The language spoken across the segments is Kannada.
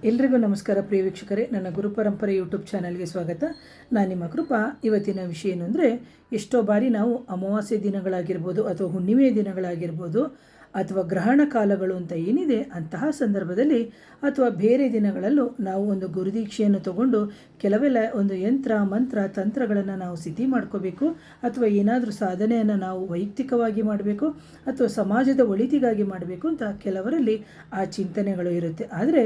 ಎಲ್ರಿಗೂ ನಮಸ್ಕಾರ ಪ್ರಿಯ ವೀಕ್ಷಕರೇ, ನನ್ನ ಗುರುಪರಂಪರೆ ಯೂಟ್ಯೂಬ್ ಚಾನಲ್ಗೆ ಸ್ವಾಗತ. ನಾನು ನಿಮ್ಮ ಕೃಪಾ. ಇವತ್ತಿನ ವಿಷಯ ಏನು ಅಂದರೆ, ಎಷ್ಟೋ ಬಾರಿ ನಾವು ಅಮಾವಾಸ್ಯೆ ದಿನಗಳಾಗಿರ್ಬೋದು ಅಥವಾ ಹುಣ್ಣಿಮೆಯ ದಿನಗಳಾಗಿರ್ಬೋದು ಅಥವಾ ಗ್ರಹಣ ಕಾಲಗಳು ಅಂತ ಏನಿದೆ ಅಂತಹ ಸಂದರ್ಭದಲ್ಲಿ ಅಥವಾ ಬೇರೆ ದಿನಗಳಲ್ಲೂ ನಾವು ಒಂದು ಗುರುದೀಕ್ಷೆಯನ್ನು ತಗೊಂಡು ಕೆಲವೆಲ್ಲ ಒಂದು ಯಂತ್ರ ಮಂತ್ರ ತಂತ್ರಗಳನ್ನು ನಾವು ಸಿದ್ಧಿ ಮಾಡ್ಕೋಬೇಕು ಅಥವಾ ಏನಾದರೂ ಸಾಧನೆಯನ್ನು ನಾವು ವೈಯಕ್ತಿಕವಾಗಿ ಮಾಡಬೇಕು ಅಥವಾ ಸಮಾಜದ ಒಳಿತಿಗಾಗಿ ಮಾಡಬೇಕು ಅಂತ ಕೆಲವರಲ್ಲಿ ಆ ಚಿಂತನೆಗಳು ಇರುತ್ತೆ. ಆದರೆ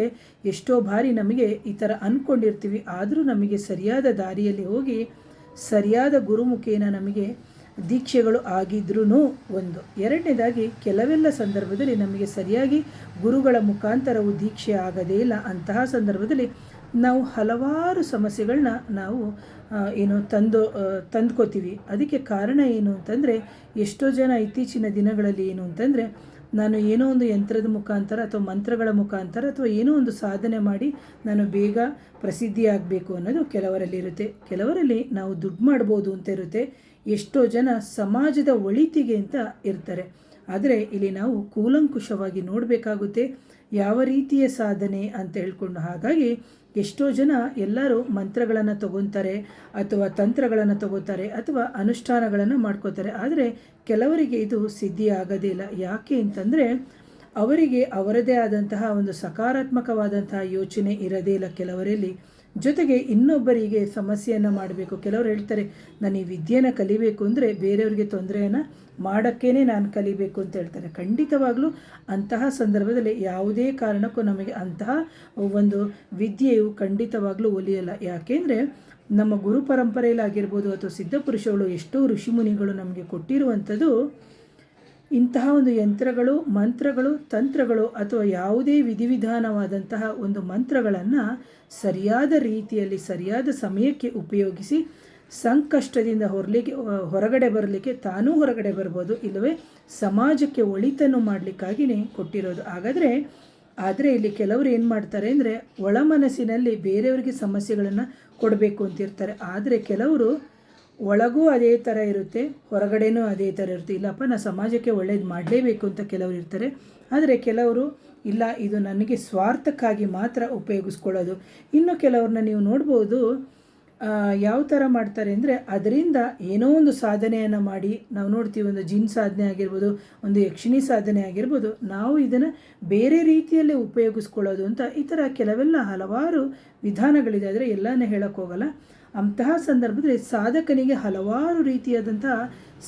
ಎಷ್ಟೋ ಬಾರಿ ನಮಗೆ ಈ ಥರ ಅಂದ್ಕೊಂಡಿರ್ತೀವಿ, ಆದರೂ ನಮಗೆ ಸರಿಯಾದ ದಾರಿಯಲ್ಲಿ ಹೋಗಿ ಸರಿಯಾದ ಗುರುಮುಖೇನ ನಮಗೆ ದೀಕ್ಷೆಗಳು ಆಗಿದ್ರೂ ಒಂದು. ಎರಡನೇದಾಗಿ ಕೆಲವೆಲ್ಲ ಸಂದರ್ಭದಲ್ಲಿ ನಮಗೆ ಸರಿಯಾಗಿ ಗುರುಗಳ ಮುಖಾಂತರವು ದೀಕ್ಷೆ ಆಗದೇ ಇಲ್ಲ. ಅಂತಹ ಸಂದರ್ಭದಲ್ಲಿ ನಾವು ಹಲವಾರು ಸಮಸ್ಯೆಗಳನ್ನ ನಾವು ತಂದ್ಕೋತೀವಿ. ಅದಕ್ಕೆ ಕಾರಣ ಏನು ಅಂತಂದರೆ, ಎಷ್ಟೋ ಜನ ಇತ್ತೀಚಿನ ದಿನಗಳಲ್ಲಿ ಏನು ಅಂತಂದರೆ, ನಾನು ಏನೋ ಒಂದು ಯಂತ್ರದ ಮುಖಾಂತರ ಅಥವಾ ಮಂತ್ರಗಳ ಮುಖಾಂತರ ಅಥವಾ ಏನೋ ಒಂದು ಸಾಧನೆ ಮಾಡಿ ನಾನು ಬೇಗ ಪ್ರಸಿದ್ಧಿ ಆಗಬೇಕು ಅನ್ನೋದು ಕೆಲವರಲ್ಲಿರುತ್ತೆ. ಕೆಲವರಲ್ಲಿ ನಾವು ದುಡ್ಡು ಮಾಡ್ಬೋದು ಅಂತ ಇರುತ್ತೆ. ಎಷ್ಟೋ ಜನ ಸಮಾಜದ ಒಳಿತಿಗೆ ಅಂತ ಇರ್ತಾರೆ. ಆದರೆ ಇಲ್ಲಿ ನಾವು ಕೂಲಂಕುಷವಾಗಿ ನೋಡಬೇಕಾಗುತ್ತೆ ಯಾವ ರೀತಿಯ ಸಾಧನೆ ಅಂತ ಹೇಳ್ಕೊಂಡು. ಹಾಗಾಗಿ ಎಷ್ಟೋ ಜನ ಎಲ್ಲರೂ ಮಂತ್ರಗಳನ್ನು ತಗೊತಾರೆ ಅಥವಾ ತಂತ್ರಗಳನ್ನು ತಗೋತಾರೆ ಅಥವಾ ಅನುಷ್ಠಾನಗಳನ್ನು ಮಾಡ್ಕೋತಾರೆ. ಆದರೆ ಕೆಲವರಿಗೆ ಇದು ಸಿದ್ಧಿ ಆಗೋದೇ ಇಲ್ಲ. ಯಾಕೆ ಅಂತಂದರೆ, ಅವರಿಗೆ ಅವರದೇ ಆದಂತಹ ಒಂದು ಸಕಾರಾತ್ಮಕವಾದಂತಹ ಯೋಚನೆ ಇರೋದೇ ಇಲ್ಲ ಕೆಲವರಲ್ಲಿ. ಜೊತೆಗೆ ಇನ್ನೊಬ್ಬರಿಗೆ ಸಮಸ್ಯೆಯನ್ನು ಮಾಡಬೇಕು. ಕೆಲವರು ಹೇಳ್ತಾರೆ, ನಾನು ಈ ವಿದ್ಯೆಯನ್ನು ಕಲಿಬೇಕು ಅಂದರೆ ಬೇರೆಯವ್ರಿಗೆ ತೊಂದರೆಯನ್ನು ಮಾಡೋಕ್ಕೇ ನಾನು ಕಲಿಬೇಕು ಅಂತ ಹೇಳ್ತಾರೆ. ಖಂಡಿತವಾಗಲೂ ಅಂತಹ ಸಂದರ್ಭದಲ್ಲಿ ಯಾವುದೇ ಕಾರಣಕ್ಕೂ ನಮಗೆ ಅಂತಹ ಒಂದು ವಿದ್ಯೆಯು ಖಂಡಿತವಾಗಲೂ ಒಲಿಯಲ್ಲ. ಯಾಕೆಂದರೆ ನಮ್ಮ ಗುರು ಪರಂಪರೆಯಲ್ಲಿ ಆಗಿರ್ಬೋದು ಅಥವಾ ಸಿದ್ಧಪುರುಷಗಳು ಎಷ್ಟೋ ಋಷಿಮುನಿಗಳು ನಮಗೆ ಕೊಟ್ಟಿರುವಂಥದ್ದು ಇಂತಹ ಒಂದು ಯಂತ್ರಗಳು ಮಂತ್ರಗಳು ತಂತ್ರಗಳು ಅಥವಾ ಯಾವುದೇ ವಿಧಿವಿಧಾನವಾದಂತಹ ಒಂದು ಮಂತ್ರಗಳನ್ನು ಸರಿಯಾದ ರೀತಿಯಲ್ಲಿ ಸರಿಯಾದ ಸಮಯಕ್ಕೆ ಉಪಯೋಗಿಸಿ ಸಂಕಷ್ಟದಿಂದ ಹೊರಗಡೆ ಬರಲಿಕ್ಕೆ ತಾನೂ ಹೊರಗಡೆ ಬರ್ಬೋದು, ಇಲ್ಲವೇ ಸಮಾಜಕ್ಕೆ ಒಳಿತನ್ನು ಮಾಡಲಿಕ್ಕಾಗಿಯೇ ಕೊಟ್ಟಿರೋದು. ಆದರೆ ಇಲ್ಲಿ ಕೆಲವರು ಏನು ಮಾಡ್ತಾರೆ ಅಂದರೆ, ಒಳ ಮನಸ್ಸಿನಲ್ಲಿ ಬೇರೆಯವರಿಗೆ ಸಮಸ್ಯೆಗಳನ್ನು ಕೊಡಬೇಕು ಅಂತಿರ್ತಾರೆ. ಆದರೆ ಕೆಲವರು ಒಳಗೂ ಅದೇ ಥರ ಇರುತ್ತೆ, ಹೊರಗಡೆನೂ ಅದೇ ಥರ ಇರುತ್ತೆ. ಇಲ್ಲಪ್ಪ, ನಾನು ಸಮಾಜಕ್ಕೆ ಒಳ್ಳೇದು ಮಾಡಲೇಬೇಕು ಅಂತ ಕೆಲವರು ಇರ್ತಾರೆ. ಆದರೆ ಕೆಲವರು ಇಲ್ಲ, ಇದು ನನಗೆ ಸ್ವಾರ್ಥಕ್ಕಾಗಿ ಮಾತ್ರ ಉಪಯೋಗಿಸ್ಕೊಳ್ಳೋದು. ಇನ್ನು ಕೆಲವ್ರನ್ನ ನೀವು ನೋಡ್ಬೋದು, ಯಾವ ಥರ ಮಾಡ್ತಾರೆ ಅಂದರೆ, ಅದರಿಂದ ಏನೋ ಒಂದು ಸಾಧನೆಯನ್ನು ಮಾಡಿ ನಾವು ನೋಡ್ತೀವಿ. ಒಂದು ಜಿನ್ ಸಾಧನೆ ಆಗಿರ್ಬೋದು, ಒಂದು ಯಕ್ಷಿಣಿ ಸಾಧನೆ ಆಗಿರ್ಬೋದು, ನಾವು ಇದನ್ನು ಬೇರೆ ರೀತಿಯಲ್ಲೇ ಉಪಯೋಗಿಸ್ಕೊಳ್ಳೋದು ಅಂತ ಈ ಥರ ಕೆಲವೆಲ್ಲ ಹಲವಾರು ವಿಧಾನಗಳಿದೆ. ಆದರೆ ಎಲ್ಲನೇ ಹೇಳೋಕ್ಕೋಗಲ್ಲ. ಅಂತಹ ಸಂದರ್ಭದಲ್ಲಿ ಸಾಧಕನಿಗೆ ಹಲವಾರು ರೀತಿಯಾದಂತಹ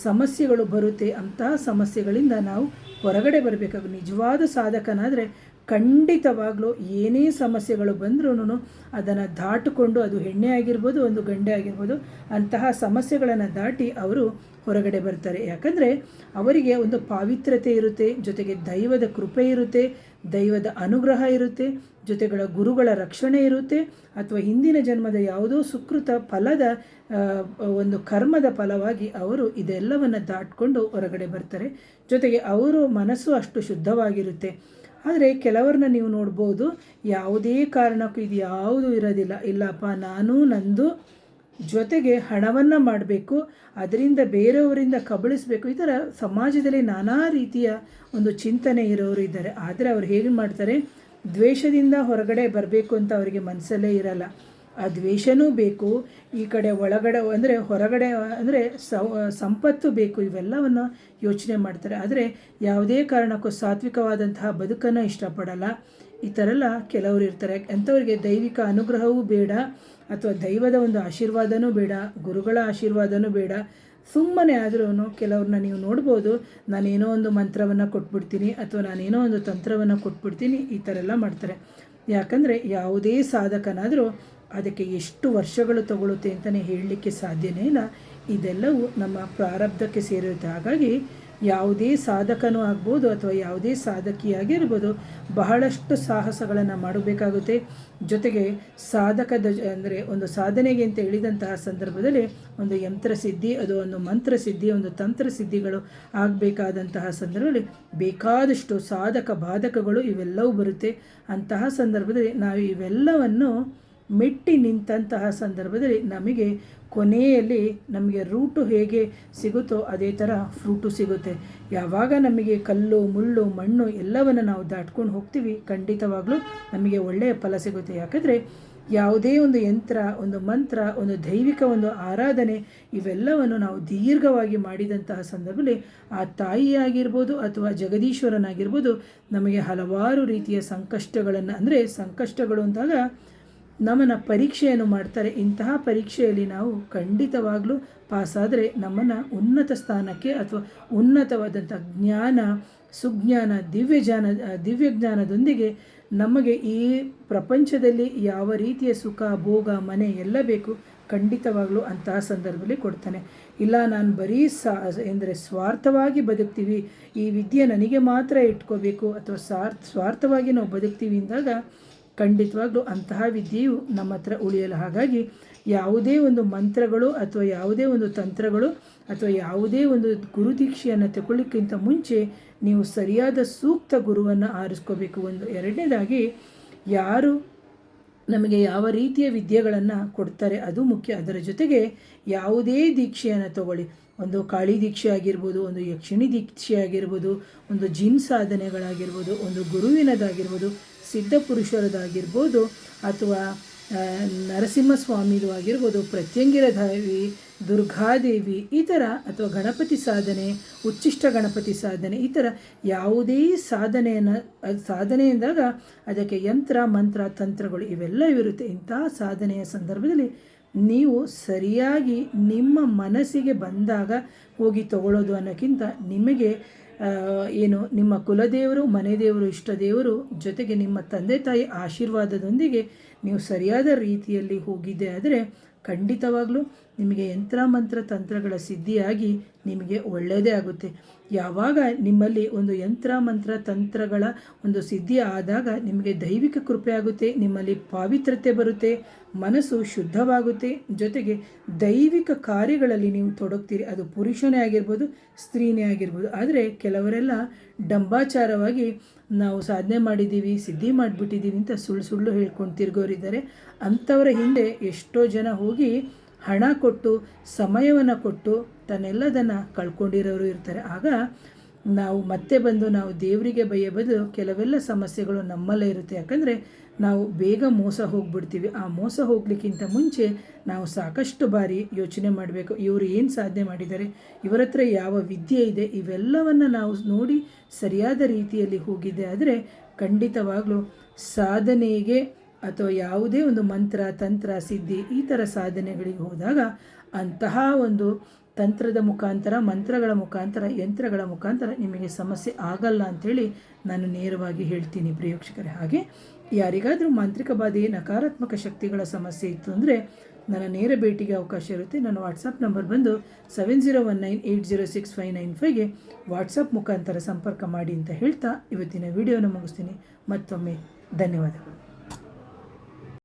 ಸಮಸ್ಯೆಗಳು ಬರುತ್ತೆ. ಅಂತಹ ಸಮಸ್ಯೆಗಳಿಂದ ನಾವು ಹೊರಗಡೆ ಬರಬೇಕಾಗುತ್ತೆ. ನಿಜವಾದ ಸಾಧಕನಾದರೆ ಖಂಡಿತವಾಗ್ಲೂ ಏನೇ ಸಮಸ್ಯೆಗಳು ಬಂದ್ರೂ ಅದನ್ನು ದಾಟಿಕೊಂಡು, ಅದು ಹೆಣ್ಣೆ ಆಗಿರ್ಬೋದು ಒಂದು ಗಂಡೆ ಆಗಿರ್ಬೋದು, ಅಂತಹ ಸಮಸ್ಯೆಗಳನ್ನು ದಾಟಿ ಅವರು ಹೊರಗಡೆ ಬರ್ತಾರೆ. ಯಾಕಂದರೆ ಅವರಿಗೆ ಒಂದು ಪಾವಿತ್ರ್ಯತೆ ಇರುತ್ತೆ, ಜೊತೆಗೆ ದೈವದ ಕೃಪೆ ಇರುತ್ತೆ, ದೈವದ ಅನುಗ್ರಹ ಇರುತ್ತೆ, ಜೊತೆಗಳ ಗುರುಗಳ ರಕ್ಷಣೆ ಇರುತ್ತೆ, ಅಥವಾ ಹಿಂದಿನ ಜನ್ಮದ ಯಾವುದೋ ಸುಕೃತ ಫಲದ ಒಂದು ಕರ್ಮದ ಫಲವಾಗಿ ಅವರು ಇದೆಲ್ಲವನ್ನು ದಾಟಿಕೊಂಡು ಹೊರಗಡೆ ಬರ್ತಾರೆ. ಜೊತೆಗೆ ಅವರು ಮನಸ್ಸು ಅಷ್ಟು ಶುದ್ಧವಾಗಿರುತ್ತೆ. ಆದರೆ ಕೆಲವ್ರನ್ನ ನೀವು ನೋಡ್ಬೋದು, ಯಾವುದೇ ಕಾರಣಕ್ಕೂ ಇದು ಯಾವುದೂ ಇರೋದಿಲ್ಲ. ಇಲ್ಲಪ್ಪ, ನಾನು ನಂದು ಜೊತೆಗೆ ಹಣವನ್ನು ಮಾಡಬೇಕು, ಅದರಿಂದ ಬೇರೆಯವರಿಂದ ಕಬಳಿಸಬೇಕು, ಈ ಥರ ಸಮಾಜದಲ್ಲಿ ನಾನಾ ರೀತಿಯ ಒಂದು ಚಿಂತನೆ ಇರೋರು ಇದ್ದಾರೆ. ಆದರೆ ಅವ್ರು ಹೇಗೆ ಮಾಡ್ತಾರೆ, ದ್ವೇಷದಿಂದ ಹೊರಗಡೆ ಬರಬೇಕು ಅಂತ ಅವರಿಗೆ ಮನಸ್ಸಲ್ಲೇ ಇರಲ್ಲ. ಆ ದ್ವೇಷನೂ ಬೇಕು, ಈ ಕಡೆ ಒಳಗಡೆ ಅಂದರೆ ಹೊರಗಡೆ ಅಂದರೆ ಸಂಪತ್ತು ಬೇಕು, ಇವೆಲ್ಲವನ್ನು ಯೋಚನೆ ಮಾಡ್ತಾರೆ. ಆದರೆ ಯಾವುದೇ ಕಾರಣಕ್ಕೂ ಸಾತ್ವಿಕವಾದಂತಹ ಬದುಕನ್ನು ಇಷ್ಟಪಡಲ್ಲ. ಈ ಥರ ಎಲ್ಲ ಕೆಲವರು ಇರ್ತಾರೆ. ಅಂಥವ್ರಿಗೆ ದೈವಿಕ ಅನುಗ್ರಹವೂ ಬೇಡ ಅಥವಾ ದೈವದ ಒಂದು ಆಶೀರ್ವಾದನೂ ಬೇಡ, ಗುರುಗಳ ಆಶೀರ್ವಾದನೂ ಬೇಡ. ಸುಮ್ಮನೆ ಆದ್ರೂ ಕೆಲವ್ರನ್ನ ನೀವು ನೋಡ್ಬೋದು, ನಾನೇನೋ ಒಂದು ಮಂತ್ರವನ್ನು ಕೊಟ್ಬಿಡ್ತೀನಿ ಅಥವಾ ನಾನೇನೋ ಒಂದು ತಂತ್ರವನ್ನು ಕೊಟ್ಬಿಡ್ತೀನಿ, ಈ ಥರ ಎಲ್ಲ ಮಾಡ್ತಾರೆ. ಯಾಕಂದರೆ ಯಾವುದೇ ಸಾಧಕನಾದರೂ ಅದಕ್ಕೆ ಎಷ್ಟು ವರ್ಷಗಳು ತಗೊಳುತ್ತೆ ಅಂತಲೇ ಹೇಳಲಿಕ್ಕೆ ಸಾಧ್ಯನೇ ಇಲ್ಲ. ಇದೆಲ್ಲವೂ ನಮ್ಮ ಪ್ರಾರಬ್ಧಕ್ಕೆ ಸೇರಿರುತ್ತೆ. ಹಾಗಾಗಿ ಯಾವುದೇ ಸಾಧಕನೂ ಆಗ್ಬೋದು ಅಥವಾ ಯಾವುದೇ ಸಾಧಕಿಯಾಗಿರ್ಬೋದು, ಬಹಳಷ್ಟು ಸಾಹಸಗಳನ್ನು ಮಾಡಬೇಕಾಗುತ್ತೆ. ಜೊತೆಗೆ ಸಾಧಕದ ಅಂದರೆ ಒಂದು ಸಾಧನೆಗೆ ಅಂತ ಹೇಳಿದಂತಹ ಸಂದರ್ಭದಲ್ಲಿ ಒಂದು ಯಂತ್ರಸಿದ್ಧಿ, ಅದು ಒಂದು ಮಂತ್ರಸಿದ್ಧಿ, ಒಂದು ತಂತ್ರಸಿದ್ಧಿಗಳು ಆಗಬೇಕಾದಂತಹ ಸಂದರ್ಭದಲ್ಲಿ ಬೇಕಾದಷ್ಟು ಸಾಧಕ ಬಾಧಕಗಳು ಇವೆಲ್ಲವೂ ಬರುತ್ತೆ. ಅಂತಹ ಸಂದರ್ಭದಲ್ಲಿ ನಾವು ಇವೆಲ್ಲವನ್ನು ಮೆಟ್ಟಿ ನಿಂತಹ ಸಂದರ್ಭದಲ್ಲಿ ನಮಗೆ ಕೊನೆಯಲ್ಲಿ ನಮಗೆ ರೂಟು ಹೇಗೆ ಸಿಗುತ್ತೋ ಅದೇ ಥರ ಫ್ರೂಟು ಸಿಗುತ್ತೆ. ಯಾವಾಗ ನಮಗೆ ಕಲ್ಲು ಮುಳ್ಳು ಮಣ್ಣು ಎಲ್ಲವನ್ನು ನಾವು ದಾಟ್ಕೊಂಡು ಹೋಗ್ತೀವಿ, ಖಂಡಿತವಾಗ್ಲೂ ನಮಗೆ ಒಳ್ಳೆಯ ಫಲ ಸಿಗುತ್ತೆ. ಯಾಕಂದರೆ ಯಾವುದೇ ಒಂದು ಯಂತ್ರ, ಒಂದು ಮಂತ್ರ, ಒಂದು ದೈವಿಕ ಒಂದು ಆರಾಧನೆ ಇವೆಲ್ಲವನ್ನು ನಾವು ದೀರ್ಘವಾಗಿ ಮಾಡಿದಂತಹ ಸಂದರ್ಭದಲ್ಲಿ ಆ ತಾಯಿಯಾಗಿರ್ಬೋದು ಅಥವಾ ಜಗದೀಶ್ವರನಾಗಿರ್ಬೋದು ನಮಗೆ ಹಲವಾರು ರೀತಿಯ ಸಂಕಷ್ಟಗಳನ್ನು, ಅಂದರೆ ಸಂಕಷ್ಟಗಳು ಅಂದಾಗ ನಮ್ಮನ್ನು ಪರೀಕ್ಷೆಯನ್ನು ಮಾಡ್ತಾರೆ. ಇಂತಹ ಪರೀಕ್ಷೆಯಲ್ಲಿ ನಾವು ಖಂಡಿತವಾಗಲೂ ಪಾಸಾದರೆ ನಮ್ಮನ್ನು ಉನ್ನತ ಸ್ಥಾನಕ್ಕೆ ಅಥವಾ ಉನ್ನತವಾದಂಥ ಜ್ಞಾನ, ಸುಜ್ಞಾನ, ದಿವ್ಯಜ್ಞಾನದೊಂದಿಗೆ ನಮಗೆ ಈ ಪ್ರಪಂಚದಲ್ಲಿ ಯಾವ ರೀತಿಯ ಸುಖ ಭೋಗ ಮನೆ ಎಲ್ಲ ಬೇಕು ಖಂಡಿತವಾಗಲೂ ಅಂತಹ ಸಂದರ್ಭದಲ್ಲಿ ಕೊಡ್ತಾನೆ. ಇಲ್ಲ ನಾನು ಬರೀ ಎಂದರೆ ಸ್ವಾರ್ಥವಾಗಿ ಬದುಕ್ತೀವಿ, ಈ ವಿದ್ಯೆ ನನಗೆ ಮಾತ್ರ ಇಟ್ಕೋಬೇಕು ಅಥವಾ ಸ್ವಾರ್ಥವಾಗಿ ನಾವು ಬದುಕ್ತೀವಿ ಅಂದಾಗ ಖಂಡಿತವಾಗ್ಲೂ ಅಂತಹ ವಿದ್ಯೆಯು ನಮ್ಮ ಹತ್ರ ಉಳಿಯಲ್ಲ. ಹಾಗಾಗಿ ಯಾವುದೇ ಒಂದು ಮಂತ್ರಗಳು ಅಥವಾ ಯಾವುದೇ ಒಂದು ತಂತ್ರಗಳು ಅಥವಾ ಯಾವುದೇ ಒಂದು ಗುರುದೀಕ್ಷೆಯನ್ನು ತಗೊಳ್ಳಿಕ್ಕಿಂತ ಮುಂಚೆ ನೀವು ಸರಿಯಾದ ಸೂಕ್ತ ಗುರುವನ್ನು ಆರಿಸ್ಕೋಬೇಕು. ಒಂದು ಎರಡನೇದಾಗಿ ಯಾರು ನಮಗೆ ಯಾವ ರೀತಿಯ ವಿದ್ಯೆಗಳನ್ನು ಕೊಡ್ತಾರೆ ಅದು ಮುಖ್ಯ. ಅದರ ಜೊತೆಗೆ ಯಾವುದೇ ದೀಕ್ಷೆಯನ್ನು ತಗೊಳ್ಳಿ, ಒಂದು ಕಾಳಿ ದೀಕ್ಷೆ ಆಗಿರ್ಬೋದು, ಒಂದು ಯಕ್ಷಿಣಿ ದೀಕ್ಷೆ ಆಗಿರ್ಬೋದು, ಒಂದು ಜಿನ್ ಸಾಧನೆಗಳಾಗಿರ್ಬೋದು, ಒಂದು ಗುರುವಿನದಾಗಿರ್ಬೋದು, ಸಿದ್ಧ ಪುರುಷರದಾಗಿರ್ಬೋದು, ಅಥವಾ ನರಸಿಂಹಸ್ವಾಮಿದು ಆಗಿರ್ಬೋದು, ಪ್ರತ್ಯಂಗಿರ ದೇವಿ, ದುರ್ಗಾದೇವಿ ಈ ಥರ, ಅಥವಾ ಗಣಪತಿ ಸಾಧನೆ, ಉಚ್ಚಿಷ್ಟ ಗಣಪತಿ ಸಾಧನೆ, ಈ ಥರ ಯಾವುದೇ ಸಾಧನೆ ಎಂದಾಗ ಅದಕ್ಕೆ ಯಂತ್ರ ಮಂತ್ರ ತಂತ್ರಗಳು ಇವೆಲ್ಲ ಇರುತ್ತೆ. ಇಂತಹ ಸಾಧನೆಯ ಸಂದರ್ಭದಲ್ಲಿ ನೀವು ಸರಿಯಾಗಿ ನಿಮ್ಮ ಮನಸ್ಸಿಗೆ ಬಂದಾಗ ಹೋಗಿ ತಗೊಳ್ಳೋದು ಅನ್ನೋಕ್ಕಿಂತ ನಿಮಗೆ ನಿಮ್ಮ ಕುಲದೇವರು, ಮನೆ ದೇವರು, ಇಷ್ಟ ದೇವರು ಜೊತೆಗೆ ನಿಮ್ಮ ತಂದೆ ತಾಯಿ ಆಶೀರ್ವಾದದೊಂದಿಗೆ ನೀವು ಸರಿಯಾದ ರೀತಿಯಲ್ಲಿ ಹೋಗಿದ್ದೆ ಆದರೆ ಖಂಡಿತವಾಗಲೂ ನಿಮಗೆ ಯಂತ್ರ ಮಂತ್ರ ತಂತ್ರಗಳ ಸಿದ್ಧಿಯಾಗಿ ನಿಮಗೆ ಒಳ್ಳೆಯದೇ ಆಗುತ್ತೆ. ಯಾವಾಗ ನಿಮ್ಮಲ್ಲಿ ಒಂದು ಯಂತ್ರ ಮಂತ್ರ ತಂತ್ರಗಳ ಒಂದು ಸಿದ್ಧಿ ಆದಾಗ ನಿಮಗೆ ದೈವಿಕ ಕೃಪೆ ಆಗುತ್ತೆ, ನಿಮ್ಮಲ್ಲಿ ಪಾವಿತ್ರತೆ ಬರುತ್ತೆ, ಮನಸ್ಸು ಶುದ್ಧವಾಗುತ್ತೆ, ಜೊತೆಗೆ ದೈವಿಕ ಕಾರ್ಯಗಳಲ್ಲಿ ನೀವು ತೊಡಗ್ತೀರಿ. ಅದು ಪುರುಷನೇ ಆಗಿರ್ಬೋದು, ಸ್ತ್ರೀನೇ ಆಗಿರ್ಬೋದು. ಆದರೆ ಕೆಲವರೆಲ್ಲ ಡಂಬಾಚಾರವಾಗಿ ನಾವು ಸಾಧನೆ ಮಾಡಿದ್ದೀವಿ, ಸಿದ್ಧಿ ಮಾಡಿಬಿಟ್ಟಿದ್ದೀವಿ ಅಂತ ಸುಳ್ಳು ಹೇಳ್ಕೊಂಡು ತಿರ್ಗೋರಿದ್ದಾರೆ. ಅಂಥವರ ಹಿಂದೆ ಎಷ್ಟೋ ಜನ ಹೋಗಿ ಹಣ ಕೊಟ್ಟು ಸಮಯವನ್ನು ಕೊಟ್ಟು ತನ್ನೆಲ್ಲದನ್ನು ಕಳ್ಕೊಂಡಿರೋರು ಇರ್ತಾರೆ. ಆಗ ನಾವು ಮತ್ತೆ ಬಂದು ನಾವು ದೇವರಿಗೆ ಬಯ್ಯ ಬದಲು ಕೆಲವೆಲ್ಲ ಸಮಸ್ಯೆಗಳು ನಮ್ಮಲ್ಲೇ ಇರುತ್ತೆ. ಯಾಕಂದರೆ ನಾವು ಬೇಗ ಮೋಸ ಹೋಗ್ಬಿಡ್ತೀವಿ. ಆ ಮೋಸ ಹೋಗ್ಲಿಕ್ಕಿಂತ ಮುಂಚೆ ನಾವು ಸಾಕಷ್ಟು ಬಾರಿ ಯೋಚನೆ ಮಾಡಬೇಕು, ಇವರು ಏನು ಸಾಧನೆ ಮಾಡಿದ್ದಾರೆ, ಇವರ ಹತ್ರ ಯಾವ ವಿದ್ಯೆ ಇದೆ, ಇವೆಲ್ಲವನ್ನು ನಾವು ನೋಡಿ ಸರಿಯಾದ ರೀತಿಯಲ್ಲಿ ಹೋಗಿದೆ ಆದರೆ ಖಂಡಿತವಾಗಲೂ ಸಾಧನೆಗೆ ಅಥವಾ ಯಾವುದೇ ಒಂದು ಮಂತ್ರ ತಂತ್ರ ಸಿದ್ಧಿ ಈ ಥರ ಸಾಧನೆಗಳಿಗೆ ಹೋದಾಗ ಅಂತಹ ಒಂದು ತಂತ್ರದ ಮುಖಾಂತರ, ಮಂತ್ರಗಳ ಮುಖಾಂತರ, ಯಂತ್ರಗಳ ಮುಖಾಂತರ ನಿಮಗೆ ಸಮಸ್ಯೆ ಆಗಲ್ಲ ಅಂಥೇಳಿ ನಾನು ನೇರವಾಗಿ ಹೇಳ್ತೀನಿ ಪ್ರಿಯೋಕ್ಷಕರೇ. ಹಾಗೆ ಯಾರಿಗಾದರೂ ಮಾಂತ್ರಿಕ ಬಾಧೆ, ನಕಾರಾತ್ಮಕ ಶಕ್ತಿಗಳ ಸಮಸ್ಯೆ ಇತ್ತು ಅಂದರೆ ನನ್ನ ನೇರ ಭೇಟಿಗೆ ಅವಕಾಶ ಇರುತ್ತೆ. ನನ್ನ ವಾಟ್ಸಪ್ ನಂಬರ್ ಬಂದು 7019806595ಗೆ ವಾಟ್ಸಪ್ ಮುಖಾಂತರ ಸಂಪರ್ಕ ಮಾಡಿ ಅಂತ ಹೇಳ್ತಾ ಇವತ್ತಿನ ವಿಡಿಯೋನ ಮುಗಿಸ್ತೀನಿ. ಮತ್ತೊಮ್ಮೆ ಧನ್ಯವಾದಗಳು.